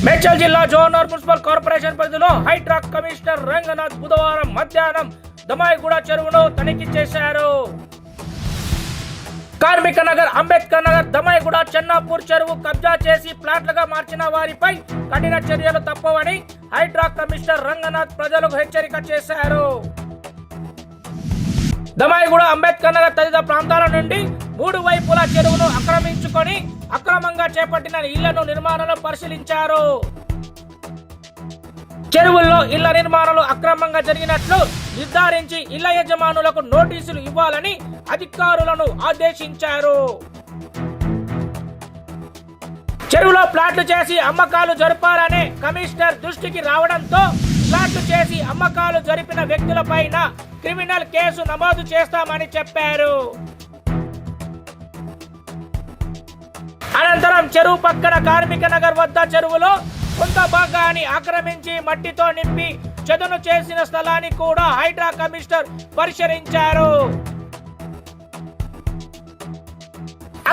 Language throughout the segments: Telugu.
మేడ్చల్ జిల్లా జోహర్ మున్సిపల్ కార్పొరేషన్ పరిధిలో హైడ్రా కమిషనర్ రంగనాథ్ బుధవారం మధ్యాహ్నం దమాయిగూడ చెరువును తనిఖీ చేశారు. కార్మిక నగర్, అంబేద్కర్ నగర్, దమాయిగూడ, చెన్నాపూర్ చెరువు కబ్జా చేసి ప్లాట్లుగా మార్చిన వారిపై కఠిన చర్యలు తప్పవని హైడ్రా కమిషనర్ రంగనాథ్ ప్రజలకు హెచ్చరిక చేశారు. దమాయిగూడ, అంబేద్కర్ నగర్ తదితర ప్రాంతాల నుండి 3 వైపుల చెరువును ఆక్రమించుకొని అక్రమంగా చేపట్టిన ఇళ్లను నిర్మాణాలను పరిశీలించారు. చెరువుల్లో ఇళ్ల నిర్మాణాలు అక్రమంగా జరిగినట్లు నిర్ధారించి ఇళ్ల యజమానులకు నోటీసులు ఇవ్వాలని అధికారులను ఆదేశించారు. చెరువులో ప్లాట్లు చేసి అమ్మకాలు జరపాలనే కమిషనర్ దృష్టికి రావడంతో ప్లాట్లు చేసి అమ్మకాలు జరిపిన వ్యక్తులపైన క్రిమినల్ కేసు నమోదు చేస్తామని చెప్పారు. అనంతరం చెరువు పక్కన కార్మిక నగర్ వద్ద చెరువులో కొంత భాగాన్ని ఆక్రమించి మట్టితో నింపి చదును చేసిన స్థలాన్ని కూడా హైడ్రా కమిషనర్ పరిశీలించారు.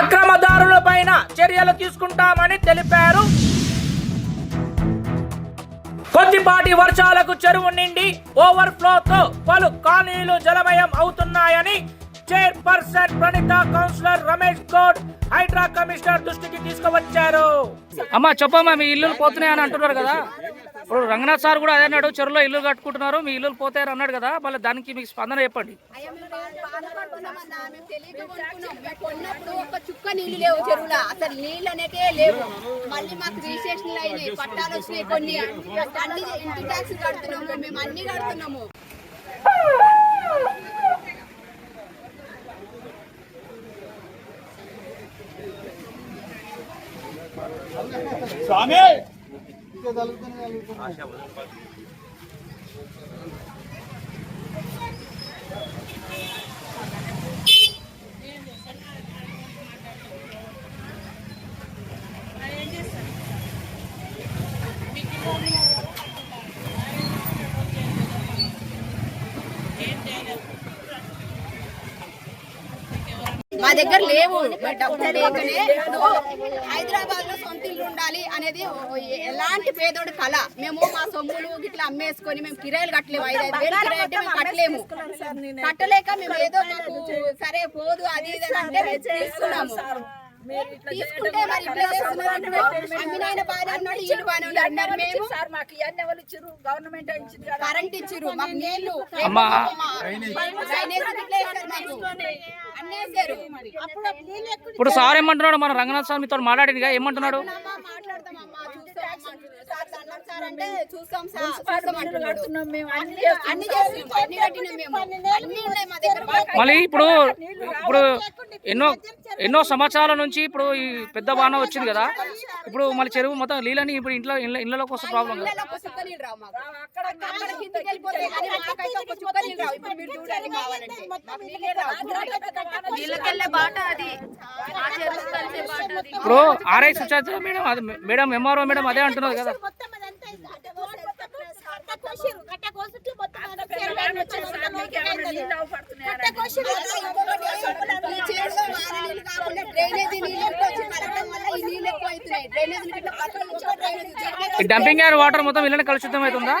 అక్రమదారులపైన చర్యలు తీసుకుంటామని తెలిపారు. కొద్దిపాటి వర్షాలకు చెరువు నిండి ఓవర్ఫ్లోతో పలు కాలనీలు జలమయం అవుతున్నాయని chairperson Praneetha, councillor Ramesh Goud Hydraa commissioner దృష్టికి తీసుకువచ్చారు. అమ్మా చెప్పమ్మా, మీ ఇల్లులు పోతున్నాయని అంటున్నారు కదా. ఇప్పుడు రంగనాథ్ సార్ కూడా అదే అన్నాడు, చెరువులో ఇల్లు కట్టుకుంటున్నారు, మీ ఇల్లులు పోతాయని అన్నాడు కదా. మళ్ళీ దానికి మీకు స్పందన చెప్పండి. ఒక చుక్క నీళ్లు లేవు చెరువులో, అసలు నీళ్ళు అనేటే లేవు. మళ్ళీ మాకు రిజిస్ట్రేషన్లు అయినాయి, పట్టాలు వచ్చినాయి, కొన్ని అన్ని ఇంటి ట్యాక్స్ కడుతున్నాము, మేము అన్ని కడుతున్నాము. స్వామి మా దగ్గర లేవు, డబ్బులు లేకనే హైదరాబాద్ లో సొంత ఇల్లు ఉండాలి అనేది ఎలాంటి పేదోడు కళ. మేము మా సొమ్ములు ఇట్లా అమ్మేసుకొని మేము కిరాయిలు కట్టలేము, 5,000 కిరాయి అంటే మేము కట్టలేము. కట్టలేక మేము ఏదో మాకు సరే పోదు అది ఇది అంటే తీసుకున్నాము. తీసుకుంటే మరి ఇట్లా అమ్మినాయన బాగా ఉన్నాడు, ఇల్లు బాగా ఉన్నారు. మేము కరెంట్ ఇచ్చిరు, మాకు నీళ్లు, ఇప్పుడు సార్ ఏమంటున్నాడు? మన రంగనాథ్ సార్ మీతో మాట్లాడింది ఏమంటున్నాడు? మళ్ళీ ఇప్పుడు ఎన్నో సంవత్సరాల నుంచి ఇప్పుడు ఈ పెద్ద బాణ వచ్చింది కదా, ఇప్పుడు మళ్ళీ చెరువు మొత్తం నీళ్ళని ఇప్పుడు ఇళ్ళలోకి వస్తే ప్రాబ్లం కదా. ఇప్పుడు RI Suchata madam MRO madam అదే అంటున్నారు కదా. డంపింగ్ యార్డ్ వాటర్ మొత్తం ఇళ్ళని కలుషితం అవుతుందా?